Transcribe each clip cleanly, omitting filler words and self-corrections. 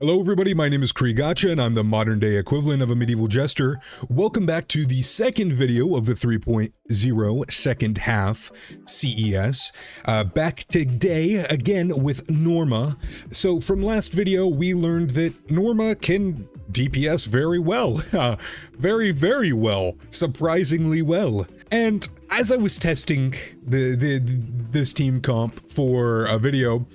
Hello everybody, my name is Cree and I'm the modern day equivalent of a medieval jester. Welcome back to the second video of the 3.0 second half CES. Back today again with Norma. So from last video we learned that Norma can DPS very well. Very well. Surprisingly well. And as I was testing this team comp for a video,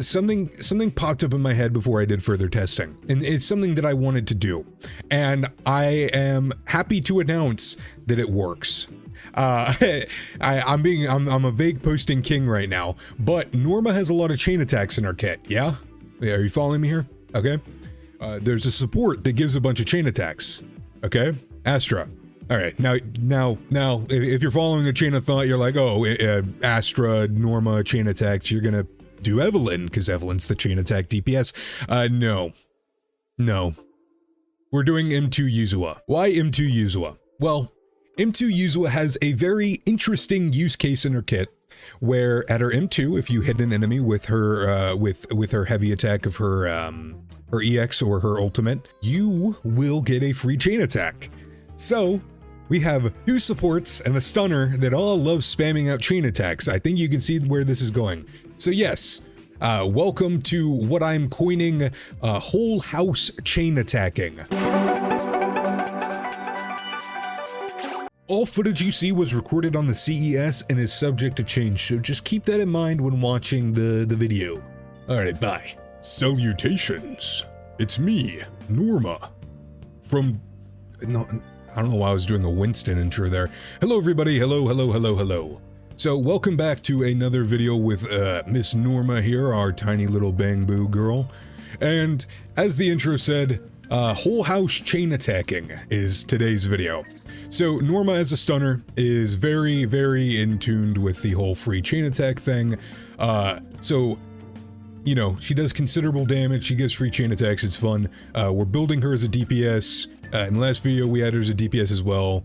something popped up in my head before I did further testing, and it's something that I wanted to do, and I am happy to announce that it works. I'm a vague posting king right now, but Norma has a lot of chain attacks in her kit. Yeah, are you following me here? Okay. There's a support that gives a bunch of chain attacks. Okay, Astra. All right, now, if you're following a chain of thought, you're like, oh, Astra, Norma, chain attacks, you're gonna do Evelyn, because Evelyn's the chain attack DPS. No. We're doing M2 Yuzua. Why M2 Yuzua? Well, M2 Yuzua has a very interesting use case in her kit, where at her M2, if you hit an enemy with her with her heavy attack of her EX or her ultimate, you will get a free chain attack. So we have two supports and a stunner that all love spamming out chain attacks. I think you can see where this is going. So yes, welcome to what I'm coining whole house chain attacking. All footage you see was recorded on the CES and is subject to change, so just keep that in mind when watching the video. Alright, bye. Salutations. It's me, Norma. I don't know why I was doing a Winston intro there. Hello everybody, hello. So welcome back to another video with Miss Norma here, our tiny little bang boo girl. And as the intro said, whole house chain attacking is today's video. So Norma as a stunner is very in tuned with the whole free chain attack thing. So, you know, she does considerable damage, she gets free chain attacks, it's fun. We're building her as a DPS. In the last video we had her as a DPS as well.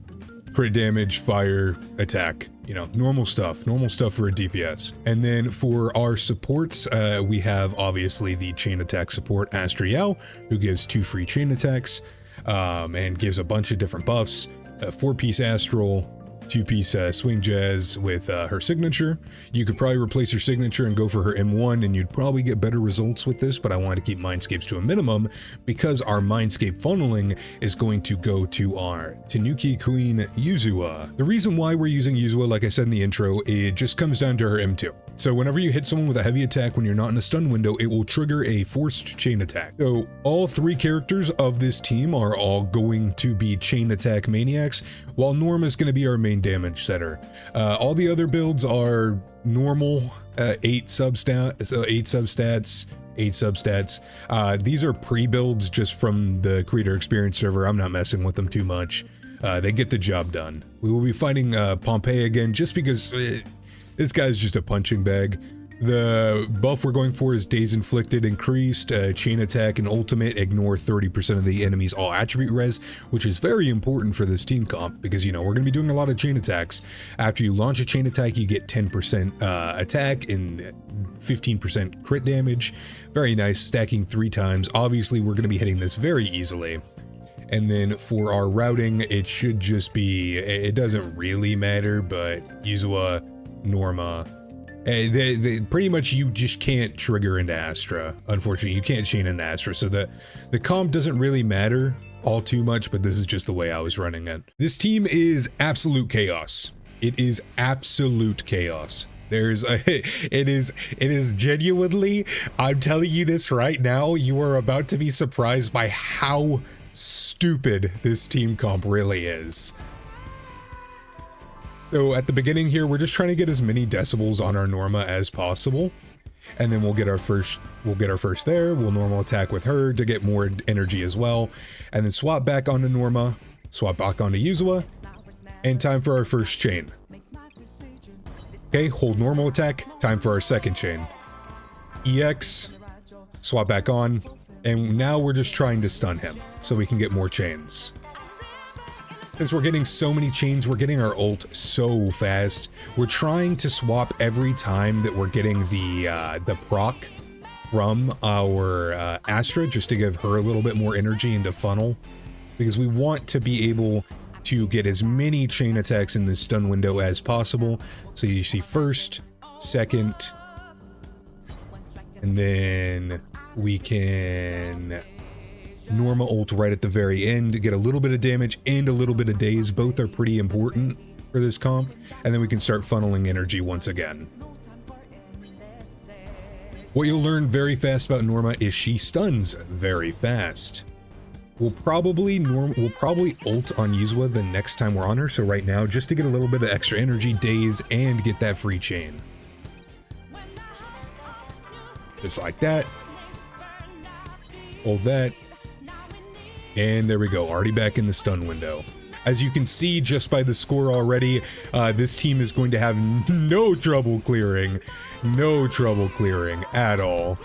Crit damage, fire, attack. You know, normal stuff for a DPS. And then for our supports, we have obviously the chain attack support, Astra, who gives 2 free chain attacks, and gives a bunch of different buffs. 4-piece Astral, 2-piece Swing Jazz with her signature. You could probably replace her signature and go for her M1 and you'd probably get better results with this, but I wanted to keep Mindscapes to a minimum because our Mindscape funneling is going to go to our Tanuki Queen Yuzua. The reason why we're using Yuzua, like I said in the intro, it just comes down to her M2. So whenever you hit someone with a heavy attack when you're not in a stun window, it will trigger a forced chain attack. So all 3 characters of this team are all going to be chain attack maniacs, while Norma's going to be our main damage setter. All the other builds are normal, 8 substats. These are pre-builds just from the Creator Experience server. I'm not messing with them too much. They get the job done. We will be fighting Pompeii again just because this guy's just a punching bag. The buff we're going for is Days Inflicted increased, chain attack and ultimate ignore 30% of the enemy's all attribute res, which is very important for this team comp because, you know, we're going to be doing a lot of chain attacks. After you launch a chain attack, you get 10% attack and 15% crit damage. Very nice, stacking 3 times. Obviously, we're going to be hitting this very easily. And then for our routing, it should just be, it doesn't really matter, but Yuzua, Norma, they pretty much you just can't trigger into Astra. Unfortunately, you can't chain into Astra, so the comp doesn't really matter all too much, but this is just the way I was running it. This team is absolute chaos. It is absolute chaos. It is genuinely, I'm telling you this right now, you are about to be surprised by how stupid this team comp really is. So at the beginning here, we're just trying to get as many decibels on our Norma as possible. And then we'll get our first there. We'll normal attack with her to get more energy as well. And then swap back onto Norma, swap back onto Yuzua, and time for our first chain. Okay, hold normal attack, time for our second chain. EX, swap back on, and now we're just trying to stun him so we can get more chains. Since we're getting so many chains, we're getting our ult so fast. We're trying to swap every time that we're getting the proc from our Astra, just to give her a little bit more energy into funnel, because we want to be able to get as many chain attacks in this stun window as possible. So you see first, second, and then we can Norma ult right at the very end to get a little bit of damage and a little bit of daze. Both are pretty important for this comp, and then we can start funneling energy once again. What you'll learn very fast about Norma is she stuns very fast. We'll probably ult on Yuzwa the next time we're on her, so right now, just to get a little bit of extra energy, daze, and get that free chain. Just like that. Hold that. And there we go, already back in the stun window. As you can see just by the score already, this team is going to have no trouble clearing. No trouble clearing at all.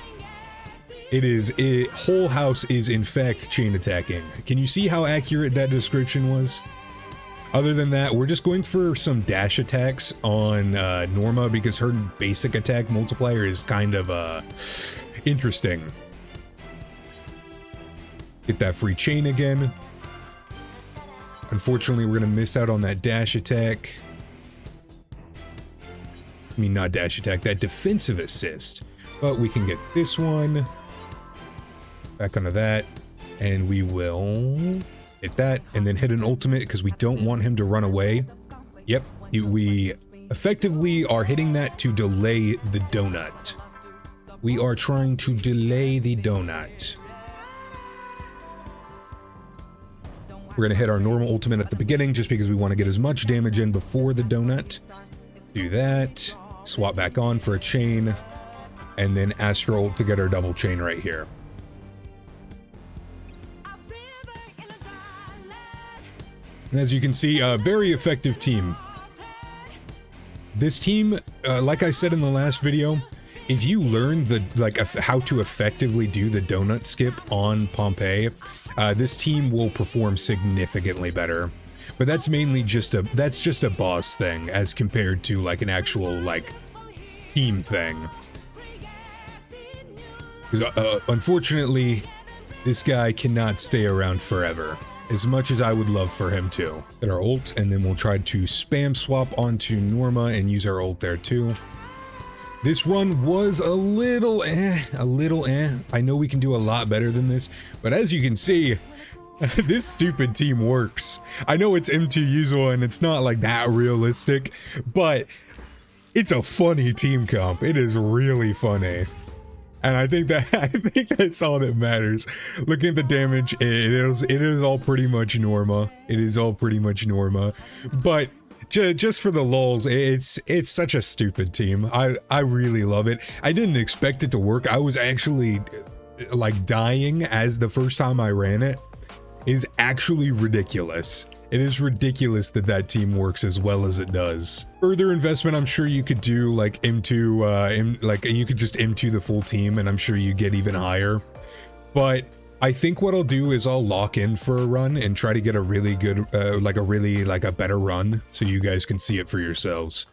Whole house is in fact chain attacking. Can you see how accurate that description was? Other than that, we're just going for some dash attacks on Norma because her basic attack multiplier is kind of interesting. Get that free chain again. Unfortunately, we're going to miss out on that dash attack. I mean, not dash attack, that defensive assist. But we can get this one. Back onto that, and we will hit that, and then hit an ultimate because we don't want him to run away. Yep, we effectively are hitting that to delay the donut. We are trying to delay the donut. We're going to hit our normal ultimate at the beginning just because we want to get as much damage in before the donut. Do that, swap back on for a chain, and then Astro ult to get our double chain right here. And as you can see, a very effective team. This team, like I said in the last video, if you learn how to effectively do the donut skip on Pompeii, this team will perform significantly better. But that's mainly just a boss thing as compared to like an actual team thing. Unfortunately, this guy cannot stay around forever, as much as I would love for him to. Get our ult, and then we'll try to spam swap onto Norma and use our ult there too. This run was a little eh. I know we can do a lot better than this, but as you can see, this stupid team works. I know it's M2 Yuzo and it's not like that realistic, but it's a funny team comp. It is really funny. And I think that's all that matters. Looking at the damage, it is all pretty much Norma. It is all pretty much Norma. But just for the lulz, it's such a stupid team. I really love it. I didn't expect it to work. I was actually dying as the first time I ran it. It is actually ridiculous. It is ridiculous that team works as well as it does. Further investment, I'm sure you could do M2, you could just M2 the full team, and I'm sure you get even higher. But I think what I'll do is I'll lock in for a run and try to get a really good, a better run, so you guys can see it for yourselves.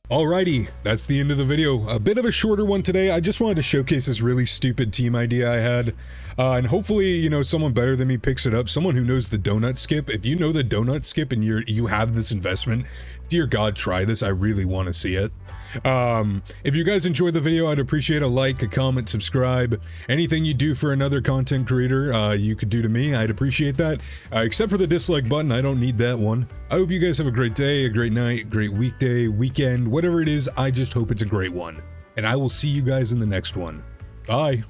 Alrighty, that's the end of the video. A bit of a shorter one today. I just wanted to showcase this really stupid team idea I had. And hopefully, you know, someone better than me picks it up. Someone who knows the donut skip. If you know the donut skip and you have this investment, dear God, try this. I really want to see it. If you guys enjoyed the video, I'd appreciate a like, a comment, subscribe. Anything you do for another content creator, you could do to me. I'd appreciate that. Except for the dislike button, I don't need that one. I hope you guys have a great day, a great night, great weekday, weekend, whatever it is. I just hope it's a great one. And I will see you guys in the next one. Bye.